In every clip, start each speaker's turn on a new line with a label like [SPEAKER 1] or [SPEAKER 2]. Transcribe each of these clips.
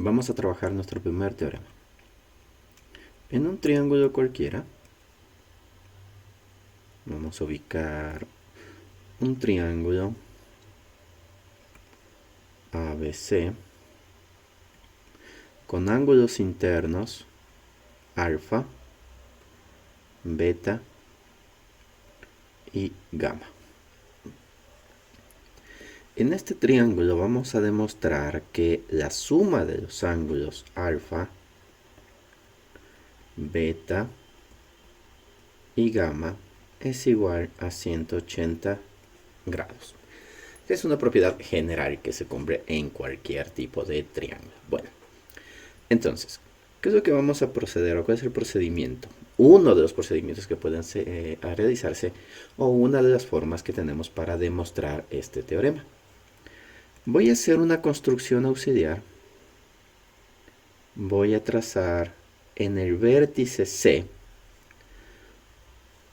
[SPEAKER 1] vamos a trabajar nuestro primer teorema. En un triángulo cualquiera, vamos a ubicar un triángulo ABC con ángulos internos alfa, beta y gamma. En este triángulo vamos a demostrar que la suma de los ángulos alfa, beta y gamma es igual a 180 grados. Es una propiedad general que se cumple en cualquier tipo de triángulo. Bueno, entonces, ¿qué es lo que vamos a proceder o cuál es el procedimiento? Uno de los procedimientos que pueden realizarse o una de las formas que tenemos para demostrar este teorema. Voy a hacer una construcción auxiliar. Voy a trazar en el vértice C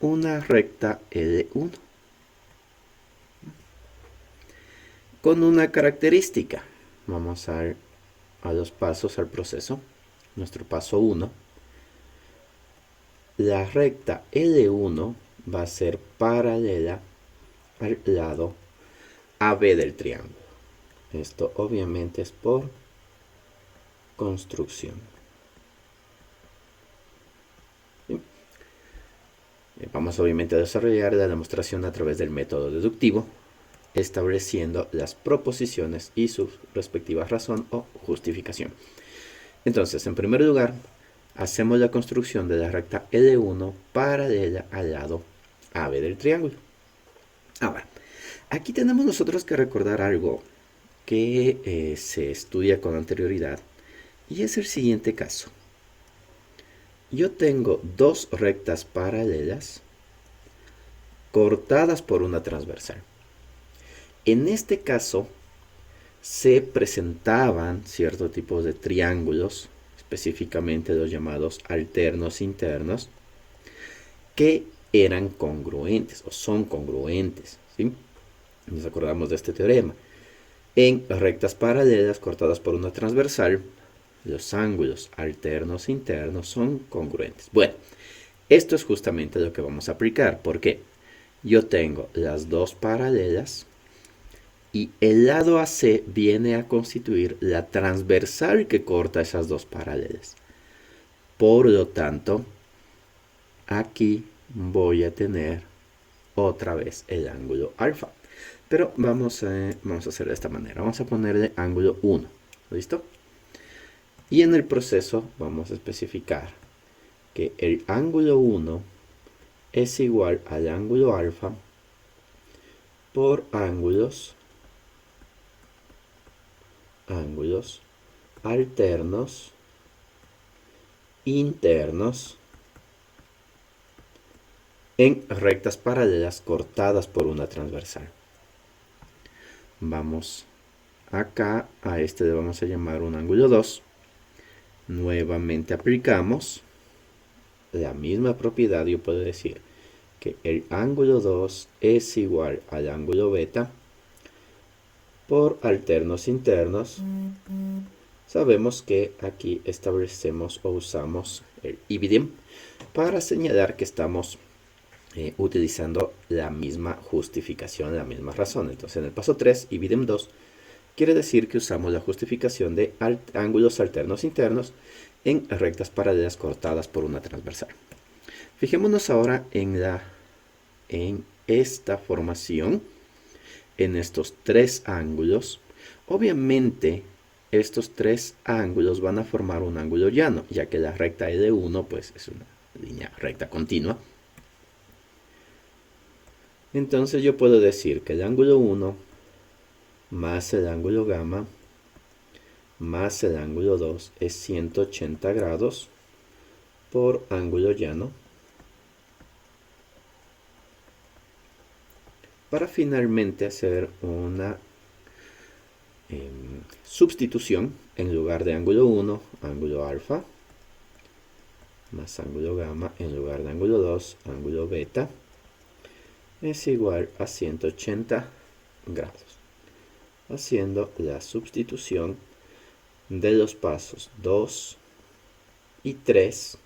[SPEAKER 1] una recta L1 con una característica. Vamos a ir a los pasos al proceso. Nuestro paso 1. La recta L1 va a ser paralela al lado AB del triángulo. Esto obviamente es por construcción. Vamos obviamente a desarrollar la demostración a través del método deductivo, estableciendo las proposiciones y su respectiva razón o justificación. Entonces, en primer lugar, hacemos la construcción de la recta L1 paralela al lado AB del triángulo. Ahora, aquí tenemos nosotros que recordar algo que se estudia con anterioridad, y es el siguiente caso. Yo tengo dos rectas paralelas cortadas por una transversal. En este caso se presentaban ciertos tipos de triángulos, específicamente los llamados alternos internos, que eran congruentes o son congruentes, ¿sí? Nos acordamos de este teorema. En rectas paralelas cortadas por una transversal, los ángulos alternos internos son congruentes. Bueno, esto es justamente lo que vamos a aplicar. ¿Por qué? Yo tengo las dos paralelas y el lado AC viene a constituir la transversal que corta esas dos paralelas. Por lo tanto, aquí voy a tener otra vez el ángulo alfa. Pero vamos a hacer de esta manera. Vamos a ponerle ángulo 1. ¿Listo? Y en el proceso vamos a especificar que el ángulo 1 es igual al ángulo alfa por ángulos alternos internos en rectas paralelas cortadas por una transversal. Vamos acá, a este le vamos a llamar un ángulo 2. Nuevamente aplicamos la misma propiedad. Yo puedo decir que el ángulo 2 es igual al ángulo beta por alternos internos. Sabemos que aquí establecemos o usamos el ibidem para señalar que estamos utilizando la misma justificación, la misma razón. Entonces en el paso 3, ibidem 2, quiere decir que usamos la justificación de ángulos alternos internos en rectas paralelas cortadas por una transversal. Fijémonos ahora en esta formación, en estos tres ángulos. Obviamente, estos tres ángulos van a formar un ángulo llano, ya que la recta L1 pues, es una línea recta continua. Entonces yo puedo decir que el ángulo 1 más el ángulo gamma más el ángulo 2 es 180 grados por ángulo llano, para finalmente hacer una sustitución. En lugar de ángulo 1, ángulo alfa, más ángulo gamma, en lugar de ángulo 2, ángulo beta, es igual a 180 grados. Haciendo la sustitución, de los pasos 2 y 3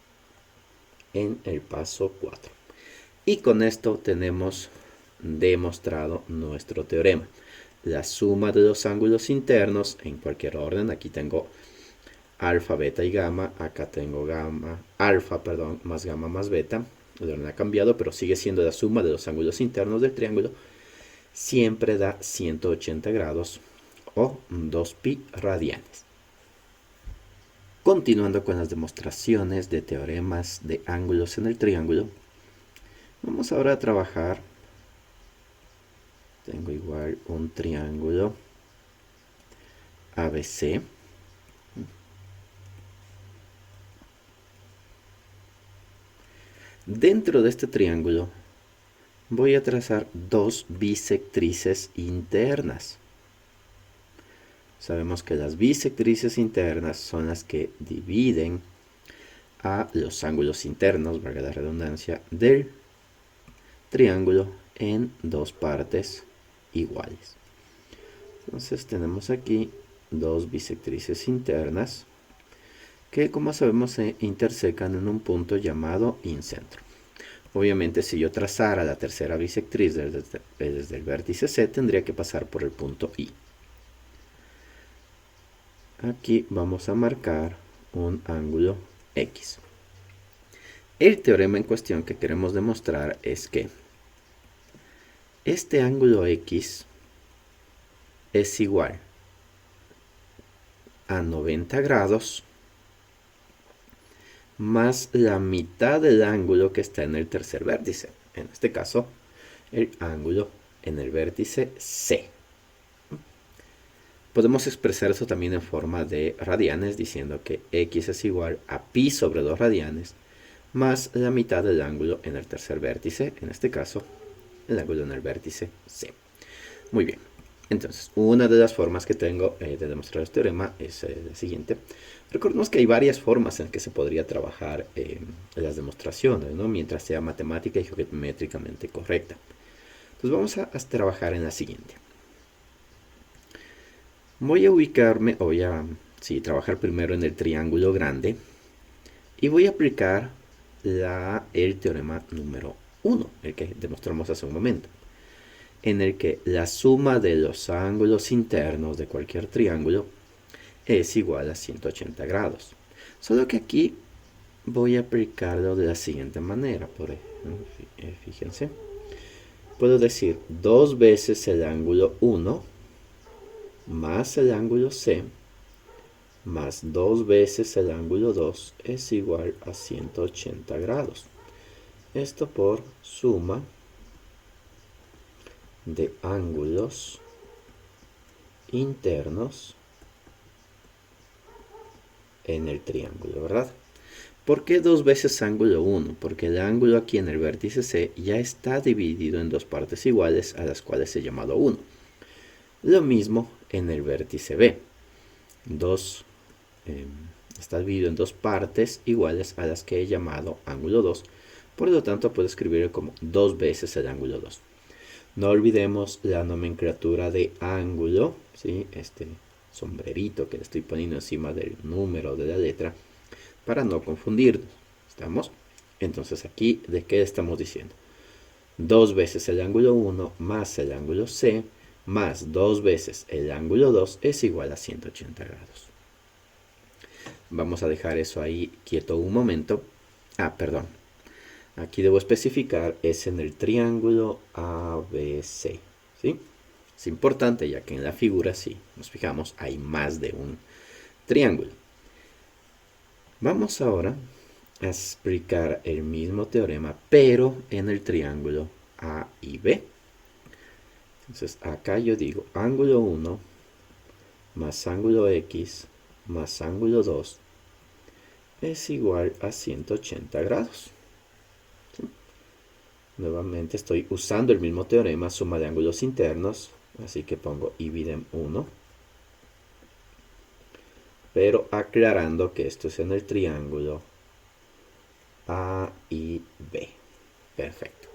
[SPEAKER 1] en el paso 4. Y con esto tenemos demostrado nuestro teorema. La suma de los ángulos internos en cualquier orden, aquí tengo alfa, beta y gamma, acá tengo alfa, más gamma más beta, el orden ha cambiado, pero sigue siendo la suma de los ángulos internos del triángulo, siempre da 180 grados o 2pi radianes. Continuando con las demostraciones de teoremas de ángulos en el triángulo, vamos ahora a trabajar. Tengo igual un triángulo ABC. Dentro de este triángulo voy a trazar dos bisectrices internas. Sabemos que las bisectrices internas son las que dividen a los ángulos internos, valga la redundancia, del triángulo en dos partes iguales. Entonces tenemos aquí dos bisectrices internas que, como sabemos, se intersecan en un punto llamado incentro. Obviamente, si yo trazara la tercera bisectriz desde el vértice C, tendría que pasar por el punto I. Aquí vamos a marcar un ángulo X. El teorema en cuestión que queremos demostrar es que este ángulo X es igual a 90 grados más la mitad del ángulo que está en el tercer vértice. En este caso, el ángulo en el vértice C. Podemos expresar eso también en forma de radianes, diciendo que X es igual a pi sobre 2 radianes más la mitad del ángulo en el tercer vértice, en este caso, el ángulo en el vértice C. Muy bien. Entonces, una de las formas que tengo de demostrar este teorema es la siguiente. Recordemos que hay varias formas en que se podría trabajar las demostraciones, ¿no? Mientras sea matemática y geométricamente correcta. Entonces vamos a trabajar en la siguiente. Voy a trabajar primero en el triángulo grande y voy a aplicar el teorema número 1, el que demostramos hace un momento, en el que la suma de los ángulos internos de cualquier triángulo es igual a 180 grados. Solo que aquí voy a aplicarlo de la siguiente manera. Fíjense, puedo decir 2 veces el ángulo 1 más el ángulo C más 2 veces el ángulo 2 es igual a 180 grados. Esto por suma de ángulos internos en el triángulo, ¿verdad? ¿Por qué 2 veces ángulo 1? Porque el ángulo aquí en el vértice C ya está dividido en dos partes iguales, a las cuales he llamado 1. Lo mismo en el vértice B. Está dividido en dos partes iguales a las que he llamado ángulo 2. Por lo tanto, puedo escribirlo como 2 veces el ángulo 2. No olvidemos la nomenclatura de ángulo, ¿sí? Este sombrerito que le estoy poniendo encima del número de la letra para no confundirnos. ¿Estamos? Entonces aquí, ¿de qué estamos diciendo? 2 veces el ángulo 1 más el ángulo C más 2 veces el ángulo 2 es igual a 180 grados. Vamos a dejar eso ahí quieto un momento. Perdón. Aquí debo especificar, es en el triángulo ABC, ¿sí? Es importante ya que en la figura, si nos fijamos, hay más de un triángulo. Vamos ahora a explicar el mismo teorema, pero en el triángulo A y B. Entonces acá yo digo ángulo 1 más ángulo X más ángulo 2 es igual a 180 grados. ¿Sí? Nuevamente estoy usando el mismo teorema, suma de ángulos internos, así que pongo ibidem 1, pero aclarando que esto es en el triángulo A y B. Perfecto.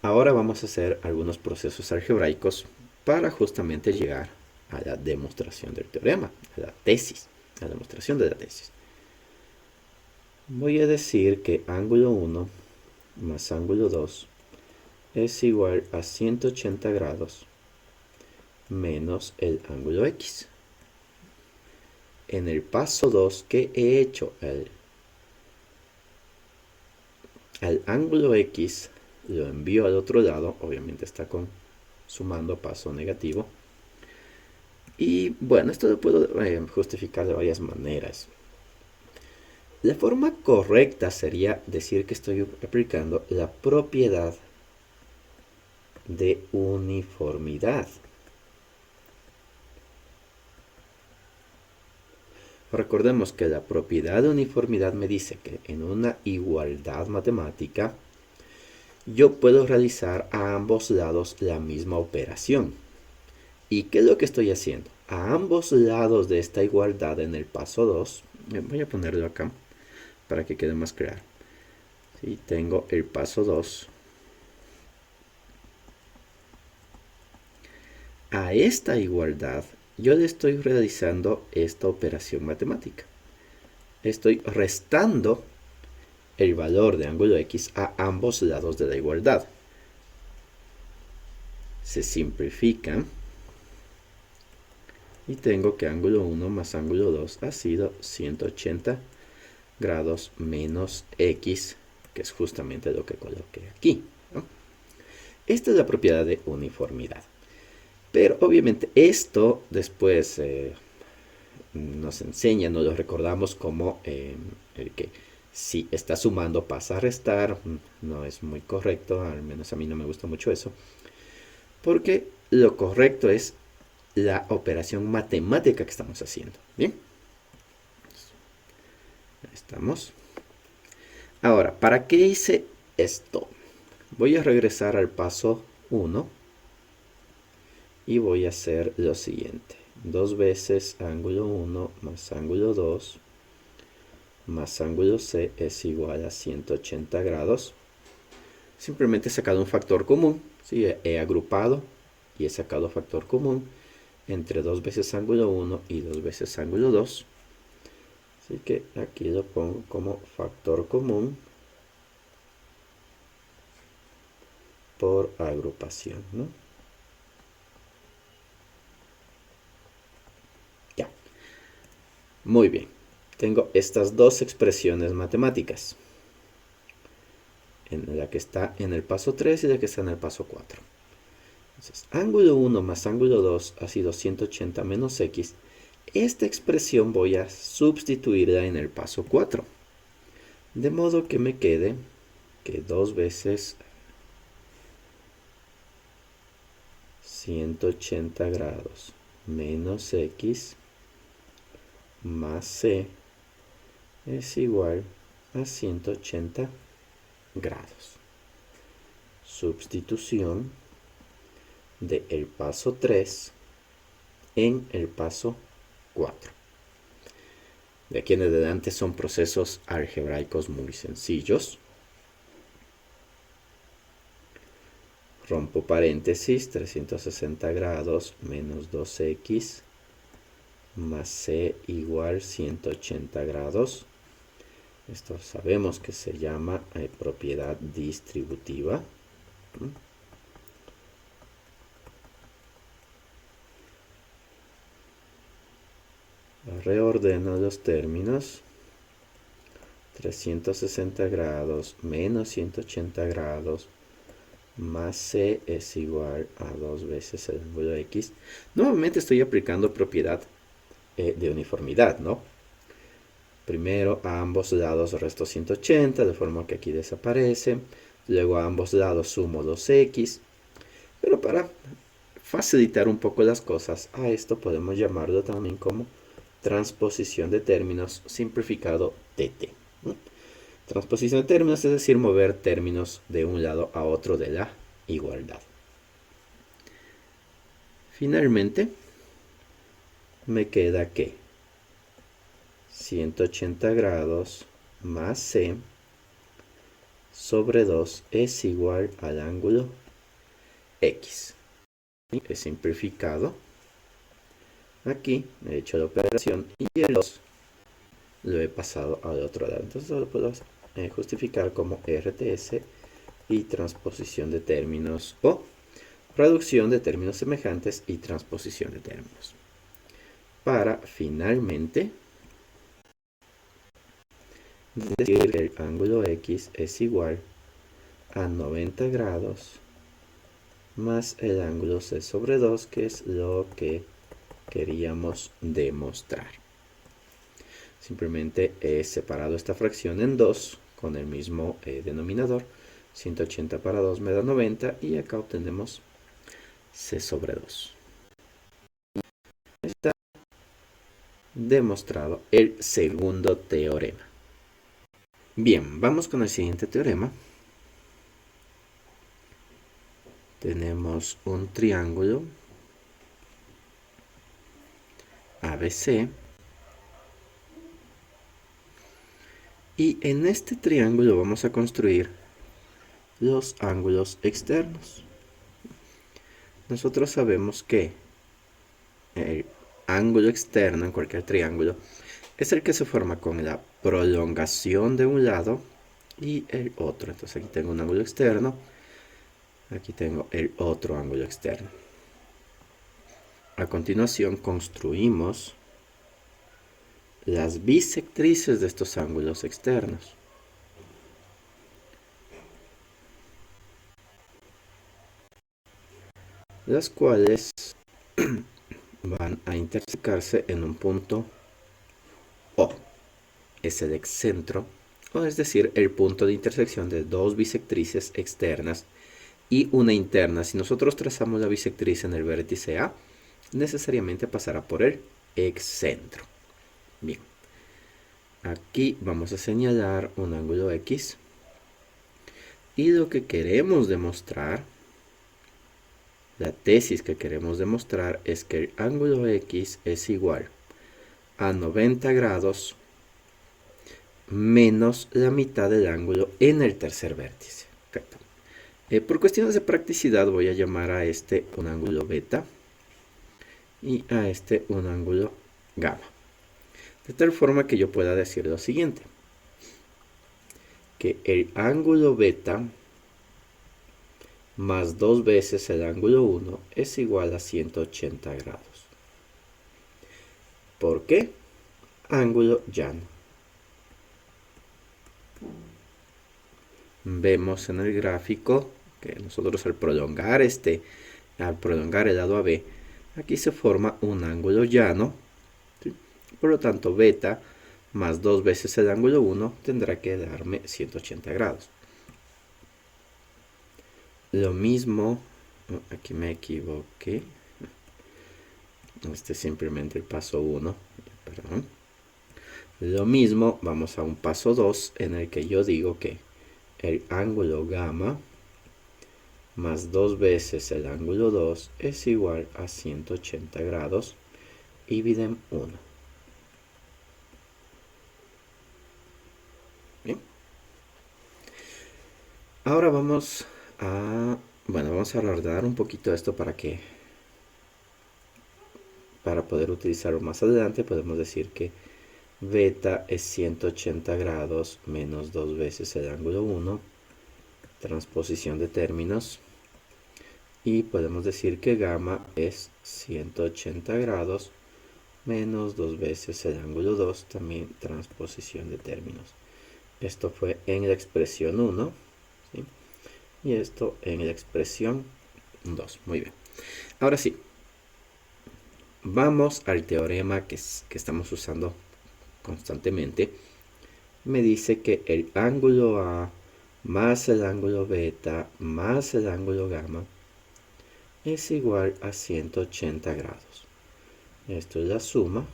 [SPEAKER 1] Ahora vamos a hacer algunos procesos algebraicos para justamente llegar a la demostración del teorema, a la tesis, a la demostración de la tesis. Voy a decir que ángulo 1 más ángulo 2 es igual a 180 grados menos el ángulo X. En el paso 2, ¿qué he hecho? Al ángulo X lo envío al otro lado, obviamente está sumando paso negativo. Y bueno, esto lo puedo justificar de varias maneras. La forma correcta sería decir que estoy aplicando la propiedad de uniformidad. Recordemos que la propiedad de uniformidad me dice que en una igualdad matemática yo puedo realizar a ambos lados la misma operación. ¿Y qué es lo que estoy haciendo? A ambos lados de esta igualdad en el paso 2, voy a ponerlo acá para que quede más claro. ¿Sí? Tengo el paso 2. A esta igualdad yo le estoy realizando esta operación matemática. Estoy restando el valor de ángulo X a ambos lados de la igualdad. Se simplifica y tengo que ángulo 1 más ángulo 2 ha sido 180 grados menos X, que es justamente lo que coloqué aquí, ¿no? Esta es la propiedad de uniformidad. Pero obviamente esto después nos enseña, nos lo recordamos como el que si está sumando pasa a restar. No es muy correcto, al menos a mí no me gusta mucho eso, porque lo correcto es la operación matemática que estamos haciendo. Bien, ahí estamos. Ahora, ¿para qué hice esto? Voy a regresar al paso 1 y voy a hacer lo siguiente. 2 veces ángulo 1 más ángulo 2 más ángulo C es igual a 180 grados. Simplemente he sacado un factor común, ¿sí? He agrupado y he sacado factor común entre 2 veces ángulo 1 y 2 veces ángulo 2. Así que aquí lo pongo como factor común por agrupación, ¿no? Ya. Muy bien. Tengo estas dos expresiones matemáticas. En la que está en el paso 3 y la que está en el paso 4. Entonces, ángulo 1 más ángulo 2 ha sido 180 menos X. Esta expresión voy a sustituirla en el paso 4. De modo que me quede que 2 veces 180 grados menos X más C es igual a 180 grados. Sustitución del paso 3 en el paso 4. De aquí en adelante son procesos algebraicos muy sencillos. Rompo paréntesis, 360 grados menos 2x más c igual 180 grados. Esto sabemos que se llama propiedad distributiva. Reordeno los términos. 360 grados menos 180 grados más c es igual a 2 veces el ángulo x. Nuevamente estoy aplicando propiedad de uniformidad, ¿no? Primero a ambos lados resto 180, de forma que aquí desaparece. Luego a ambos lados sumo 2x. Pero para facilitar un poco las cosas, a esto podemos llamarlo también como transposición de términos simplificado TT. Transposición de términos es decir, mover términos de un lado a otro de la igualdad. Finalmente, me queda que 180 grados más c sobre 2 es igual al ángulo x. He simplificado Aquí he hecho la operación y el 2 lo he pasado al otro lado. Entonces lo puedo justificar como RTS y transposición de términos o reducción de términos semejantes y transposición de términos. Para finalmente decir que el ángulo X es igual a 90 grados más el ángulo C sobre 2, que es lo que queríamos demostrar. Simplemente he separado esta fracción en dos con el mismo denominador. 180 para 2 me da 90 y acá obtenemos C sobre 2. Está demostrado el segundo teorema. Bien, vamos con el siguiente teorema. Tenemos un triángulo ABC y en este triángulo vamos a construir los ángulos externos. Nosotros sabemos que el ángulo externo en cualquier triángulo es el que se forma con la prolongación de un lado y el otro. Entonces aquí tengo un ángulo externo, aquí tengo el otro ángulo externo. A continuación construimos las bisectrices de estos ángulos externos. Las cuales van a intersecarse en un punto O. Es el excentro, o es decir, el punto de intersección de dos bisectrices externas y una interna. Si nosotros trazamos la bisectriz en el vértice A, necesariamente pasará por el excentro. Bien, aquí vamos a señalar un ángulo X y lo que queremos demostrar, la tesis que queremos demostrar es que el ángulo X es igual a 90 grados menos la mitad del ángulo en el tercer vértice. Perfecto. Por cuestiones de practicidad voy a llamar a este un ángulo beta y a este un ángulo gamma. De tal forma que yo pueda decir lo siguiente, que el ángulo beta más 2 veces el ángulo 1 es igual a 180 grados. ¿Por qué? Ángulo llano. Vemos en el gráfico que nosotros al prolongar el lado AB, aquí se forma un ángulo llano, ¿sí? Por lo tanto beta más 2 veces el ángulo 1 tendrá que darme 180 grados. Lo mismo, aquí me equivoqué, este es simplemente el paso 1, perdón. Lo mismo, vamos a un paso 2 en el que yo digo que el ángulo gamma más 2 veces el ángulo 2 es igual a 180 grados y idem 1. Bien. Ahora vamos a ordenar un poquito esto para poder utilizarlo más adelante. Podemos decir que beta es 180 grados menos 2 veces el ángulo 1, transposición de términos, y podemos decir que gamma es 180 grados menos 2 veces el ángulo 2, también transposición de términos. Esto fue en la expresión 1, ¿sí? Y esto en la expresión 2. Muy bien. Ahora sí, vamos al teorema que estamos usando constantemente. Me dice que el ángulo A más el ángulo beta más el ángulo gamma es igual a 180 grados. Esto es la suma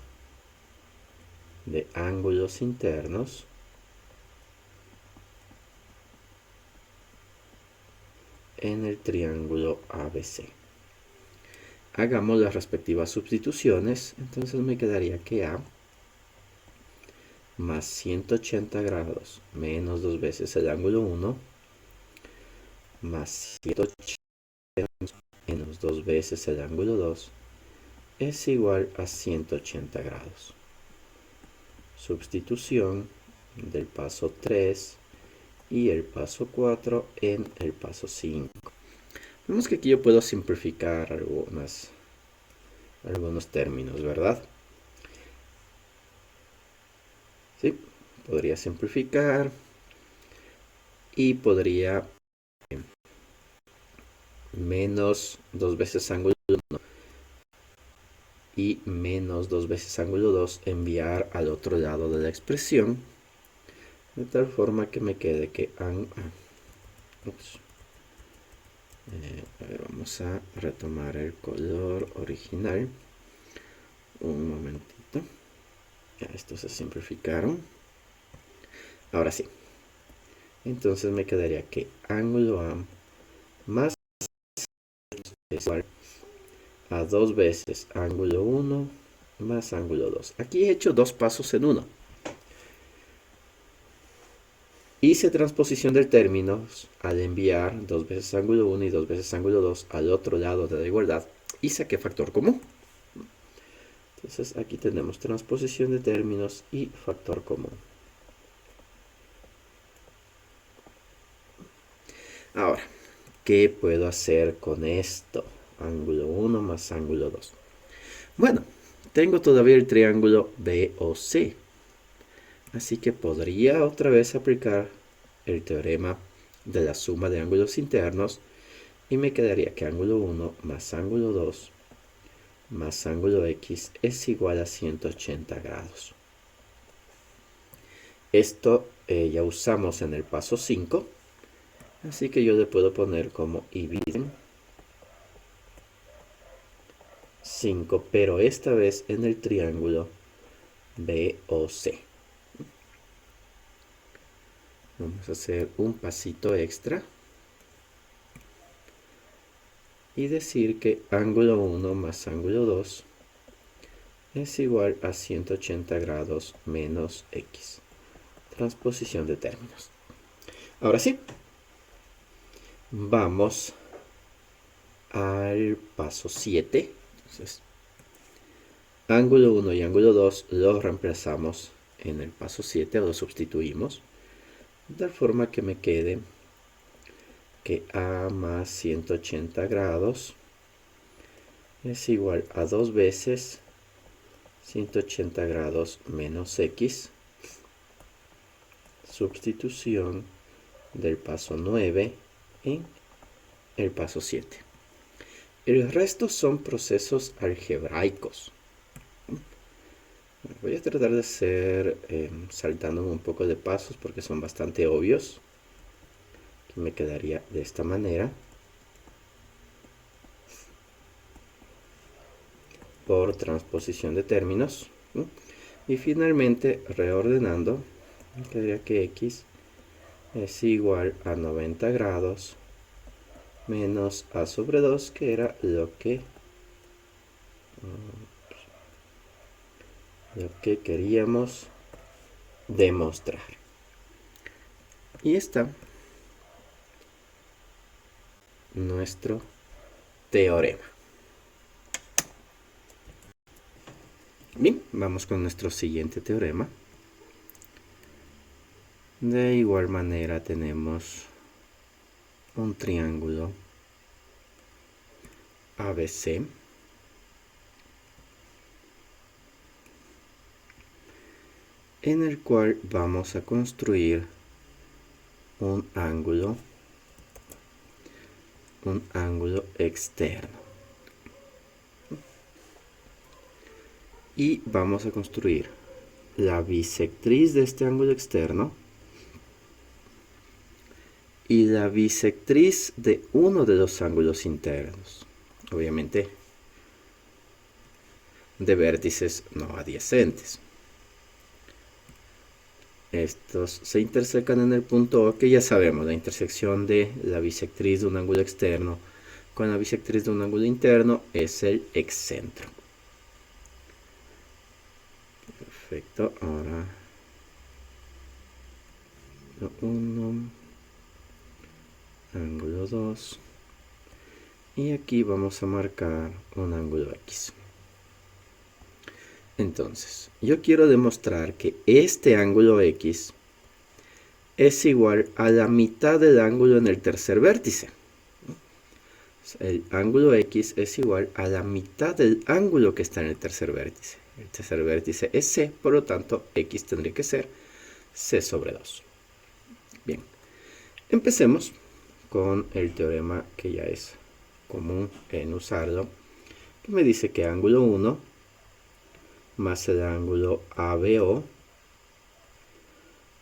[SPEAKER 1] de ángulos internos en el triángulo ABC. Hagamos las respectivas sustituciones. Entonces me quedaría que A más 180 grados menos 2 veces el ángulo 1 más 180 menos 2 veces el ángulo 2 es igual a 180 grados. Sustitución del paso 3 y el paso 4 en el paso 5. Vemos que aquí yo puedo simplificar algunos términos, ¿verdad? ¿Sí? Podría simplificar y podría menos 2 veces ángulo 1 y menos 2 veces ángulo 2 enviar al otro lado de la expresión, de tal forma que me quede que vamos a retomar el color original. Un momentito. Ya, estos se simplificaron. Ahora sí. Entonces me quedaría que ángulo A más es igual a 2 veces ángulo 1 más ángulo 2. Aquí he hecho 2 pasos en uno. Hice transposición del término al enviar 2 veces ángulo 1 y 2 veces ángulo 2 al otro lado de la igualdad y saqué factor común. Entonces aquí tenemos transposición de términos y factor común. Ahora, ¿qué puedo hacer con esto? Ángulo 1 más ángulo 2. Bueno, tengo todavía el triángulo BOC. Así que podría otra vez aplicar el teorema de la suma de ángulos internos y me quedaría que ángulo 1 más ángulo 2 más ángulo X es igual a 180 grados. Esto ya usamos en el paso 5, así que yo le puedo poner como evident 5, pero esta vez en el triángulo BOC. Vamos a hacer un pasito extra y decir que ángulo 1 más ángulo 2 es igual a 180 grados menos X. Transposición de términos. Ahora sí, vamos al paso 7. Entonces, ángulo 1 y ángulo 2 los reemplazamos en el paso 7 o los sustituimos, de tal forma que me quede que A más 180 grados es igual a 2 veces 180 grados menos X. Sustitución del paso 9 en el paso 7. El resto son procesos algebraicos. Voy a tratar de hacer saltándome un poco de pasos porque son bastante obvios. Aquí me quedaría de esta manera. Por transposición de términos. Y finalmente, reordenando, me quedaría que X es igual a 90 grados menos A sobre 2, que era lo que queríamos demostrar. Y está nuestro teorema. Bien, vamos con nuestro siguiente teorema. De igual manera tenemos un triángulo ABC en el cual vamos a construir un ángulo externo. Y vamos a construir la bisectriz de este ángulo externo y la bisectriz de uno de los ángulos internos. Obviamente de vértices no adyacentes. Estos se intersecan en el punto O, que ya sabemos, la intersección de la bisectriz de un ángulo externo con la bisectriz de un ángulo interno es el excentro. Perfecto, ahora 1, ángulo 2, y aquí vamos a marcar un ángulo X. Entonces, yo quiero demostrar que este ángulo X es igual a la mitad del ángulo en el tercer vértice. El ángulo X es igual a la mitad del ángulo que está en el tercer vértice. El tercer vértice es C, por lo tanto, X tendría que ser C sobre 2. Bien, empecemos con el teorema que ya es común en usarlo, que me dice que ángulo 1 más el ángulo ABO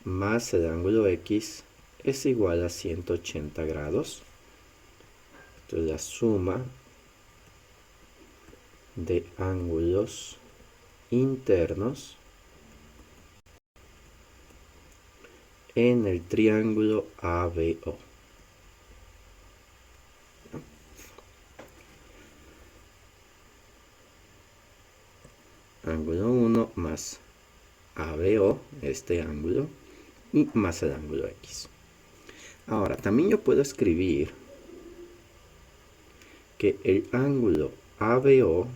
[SPEAKER 1] más el ángulo X es igual a 180 grados. Esto es la suma de ángulos internos en el triángulo ABO. Ángulo 1 más ABO, este ángulo, y más el ángulo X. Ahora, también yo puedo escribir que el ángulo ABO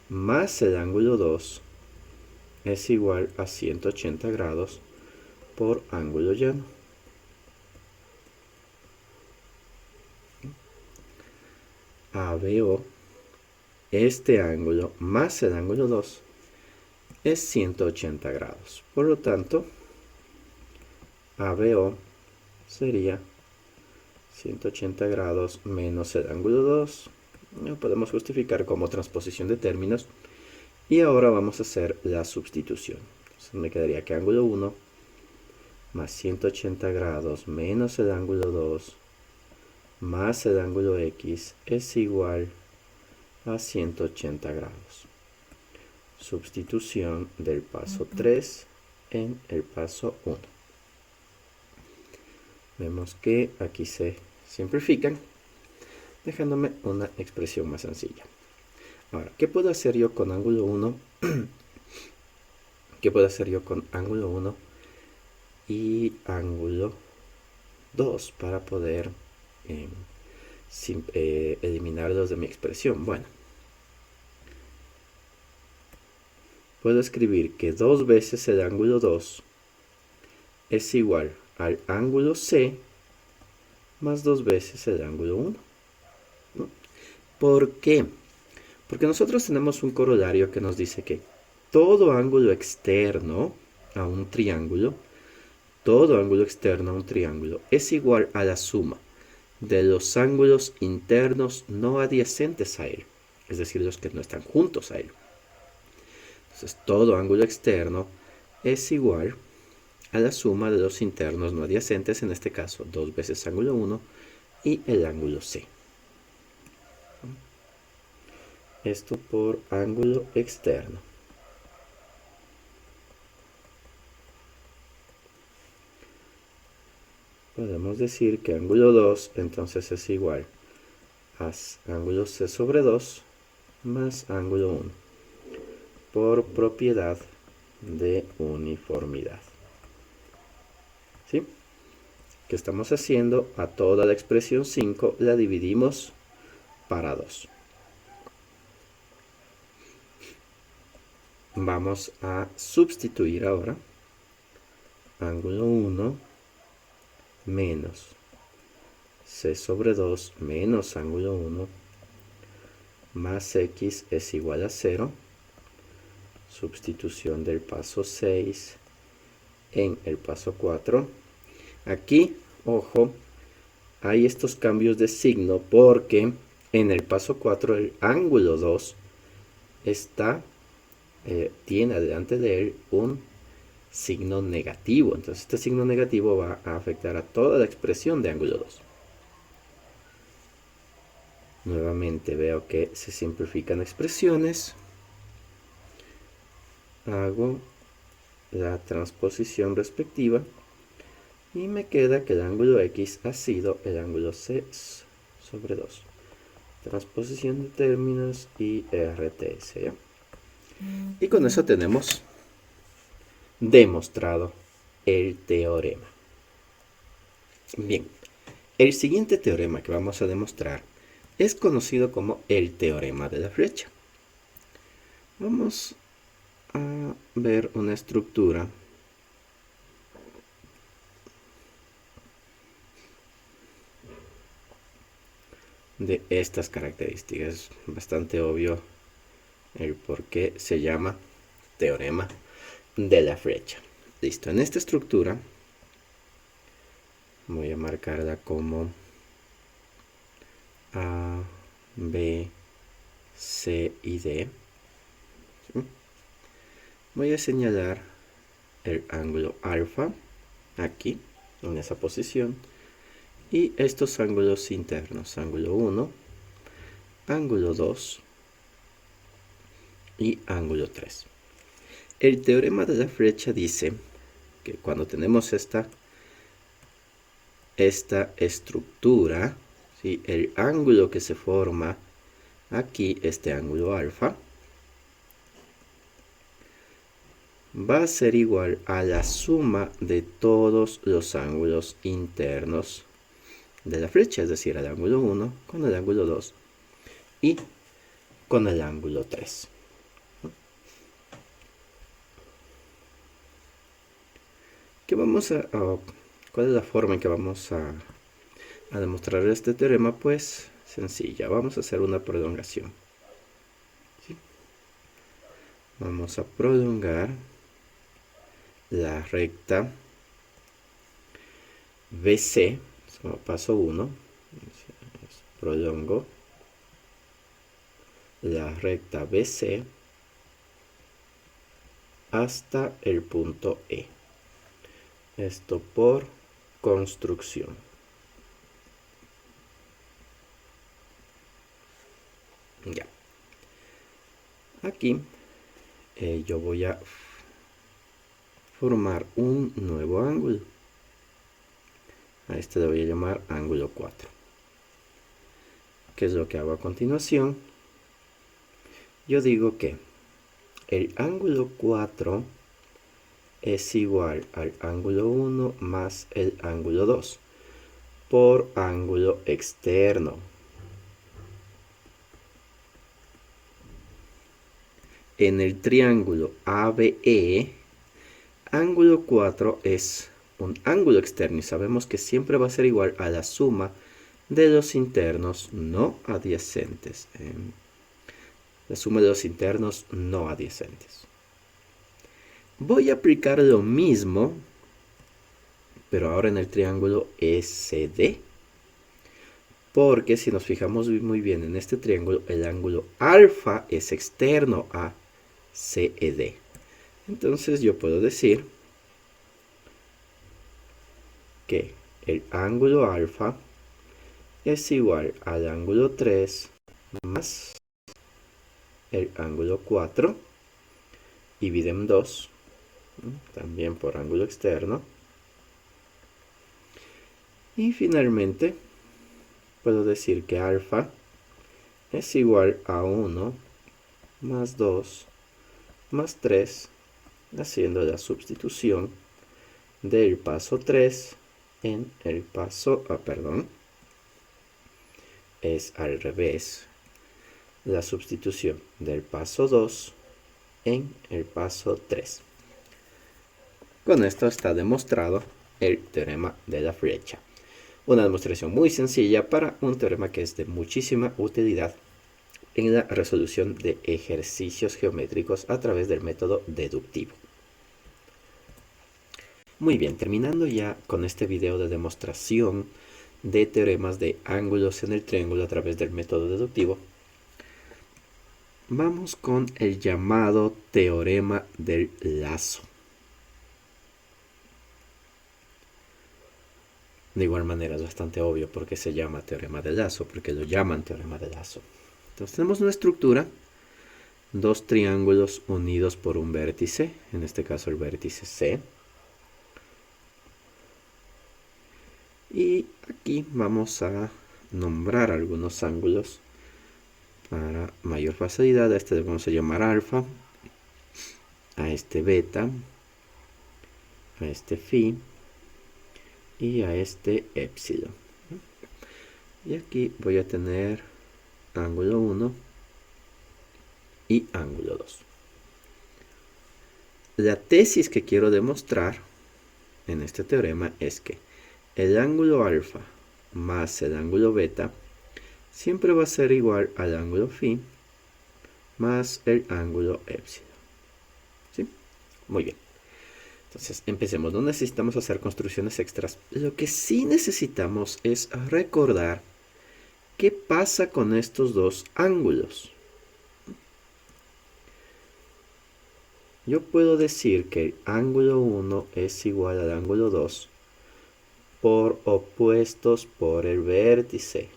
[SPEAKER 1] más el ángulo 2 es igual a 180 grados por ángulo llano. ABO, este ángulo más el ángulo 2 es 180 grados. Por lo tanto, ABO sería 180 grados menos el ángulo 2. Lo podemos justificar como transposición de términos. Y ahora vamos a hacer la sustitución. Entonces me quedaría que ángulo 1 más 180 grados menos el ángulo 2 más el ángulo X es igual a 180 grados. Sustitución del paso 3 en el paso 1. Vemos que aquí se simplifican, dejándome una expresión más sencilla. Ahora, ¿qué puedo hacer yo con ángulo 1? ¿Qué puedo hacer yo con ángulo 1 y ángulo 2 para poder eliminarlos de mi expresión? Bueno, puedo escribir que 2 veces el ángulo 2 es igual al ángulo C más 2 veces el ángulo 1. ¿No? ¿Por qué? Porque nosotros tenemos un corolario que nos dice que todo ángulo externo a un triángulo, es igual a la suma de los ángulos internos no adyacentes a él, es decir, los que no están juntos a él. Entonces, todo ángulo externo es igual a la suma de los internos no adyacentes, en este caso 2 veces ángulo 1 y el ángulo C. Esto por ángulo externo. Podemos decir que ángulo 2 entonces es igual a ángulo C sobre 2 más ángulo 1 por propiedad de uniformidad. ¿Sí? ¿Qué estamos haciendo? A toda la expresión 5 la dividimos para 2. Vamos a sustituir ahora ángulo 1 menos C sobre 2 menos ángulo 1 más X es igual a 0. Sustitución del paso 6 en el paso 4. Aquí, ojo, hay estos cambios de signo porque en el paso 4 el ángulo 2 tiene delante de él un signo negativo. Entonces este signo negativo va a afectar a toda la expresión de ángulo 2. Nuevamente veo que se simplifican expresiones. Hago la transposición respectiva y me queda que el ángulo X ha sido el ángulo C sobre 2. Transposición de términos y RTS. ¿Ya? Y con eso tenemos demostrado el teorema. Bien, el siguiente teorema que vamos a demostrar es conocido como el teorema de la flecha. Vamos a ver una estructura de estas características. Es bastante obvio el por qué se llama teorema de la flecha. Listo, en esta estructura voy a marcarla como A, B, C y D. ¿Sí? Voy a señalar el ángulo alfa aquí, en esa posición, y estos ángulos internos, ángulo 1, ángulo 2 y ángulo 3. El teorema de la flecha dice que cuando tenemos esta estructura, ¿sí?, el ángulo que se forma aquí, este ángulo alfa, va a ser igual a la suma de todos los ángulos internos de la flecha, es decir, el ángulo 1 con el ángulo 2 y con el ángulo 3. ¿Cuál es la forma en que vamos a demostrar este teorema? Pues sencilla, vamos a hacer una prolongación. ¿Sí? Vamos a prolongar la recta BC, paso 1, prolongo la recta BC hasta el punto E. Esto por construcción. Ya. Aquí yo voy a formar un nuevo ángulo. A este le voy a llamar ángulo 4. ¿Qué es lo que hago a continuación? Yo digo que el ángulo 4 es igual al ángulo 1 más el ángulo 2 por ángulo externo. En el triángulo ABE, ángulo 4 es un ángulo externo y sabemos que siempre va a ser igual a la suma de los internos no adyacentes. La suma de los internos no adyacentes. Voy a aplicar lo mismo, pero ahora en el triángulo SD. Porque si nos fijamos muy bien en este triángulo, el ángulo alfa es externo a CED. Entonces yo puedo decir que el ángulo alfa es igual al ángulo 3 más el ángulo 4 y idem 2, también por ángulo externo. Y finalmente puedo decir que alfa es igual a 1 más 2 más 3, haciendo la sustitución del paso 3 en el paso, es al revés, la sustitución del paso 2 en el paso 3. Con esto está demostrado el teorema de la flecha. Una demostración muy sencilla para un teorema que es de muchísima utilidad en la resolución de ejercicios geométricos a través del método deductivo. Muy bien, terminando ya con este video de demostración de teoremas de ángulos en el triángulo a través del método deductivo, vamos con el llamado teorema del lazo. De igual manera es bastante obvio por qué se llama teorema del lazo, porque lo llaman teorema del lazo. Entonces tenemos una estructura, dos triángulos unidos por un vértice, en este caso el vértice C. Y aquí vamos a nombrar algunos ángulos para mayor facilidad. A este le vamos a llamar alfa, a este beta, a este phi y a este épsilon. Y aquí voy a tener ángulo 1 y ángulo 2. la tesis que quiero demostrar en este teorema es que el ángulo alfa más el ángulo beta siempre va a ser igual al ángulo phi más el ángulo épsilon. ¿Sí? Muy bien. Entonces, empecemos. No necesitamos hacer construcciones extras. Lo que sí necesitamos es recordar qué pasa con estos dos ángulos. Yo puedo decir que el ángulo 1 es igual al ángulo 2 por opuestos por el vértice.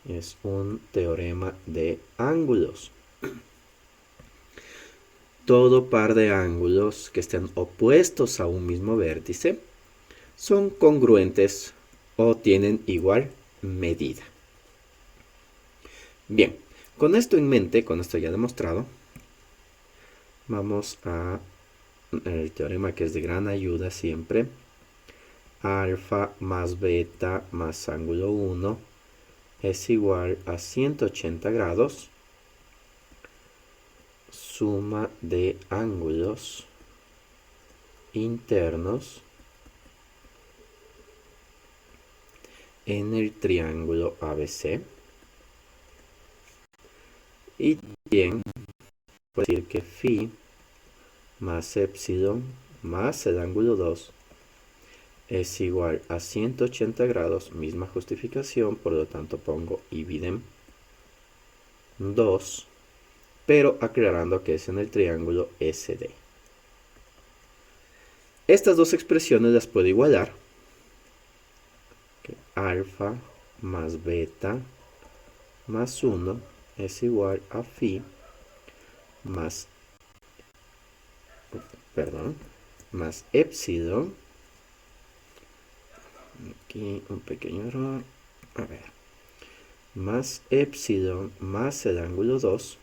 [SPEAKER 1] Es un teorema de ángulos. Todo par de ángulos que estén opuestos a un mismo vértice son congruentes o tienen igual medida. Bien, con esto en mente, con esto ya demostrado, vamos a el teorema que es de gran ayuda siempre. Alfa más beta más ángulo 1 es igual a 180 grados. Suma de ángulos internos en el triángulo ABC. Y también puedo decir que phi más epsilon más el ángulo 2 es igual a 180 grados, misma justificación, por lo tanto pongo ibidem 2, pero aclarando que es en el triángulo SD. Estas dos expresiones las puedo igualar. Alfa más beta más 1 es igual a phi más epsilon. Aquí un pequeño error. A ver. Más epsilon más el ángulo 2.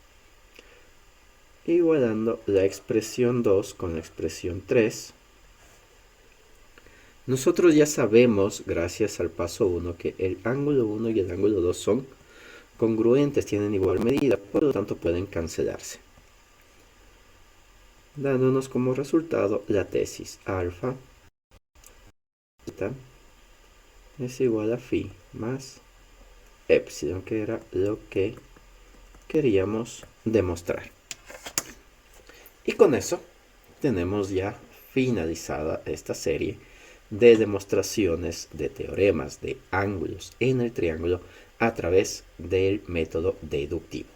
[SPEAKER 1] Igualando la expresión 2 con la expresión 3. Nosotros ya sabemos, gracias al paso 1, que el ángulo 1 y el ángulo 2 son congruentes, tienen igual medida, por lo tanto pueden cancelarse. Dándonos como resultado la tesis alfa es igual a phi más epsilon, que era lo que queríamos demostrar. Y con eso tenemos ya finalizada esta serie de demostraciones de teoremas de ángulos en el triángulo a través del método deductivo.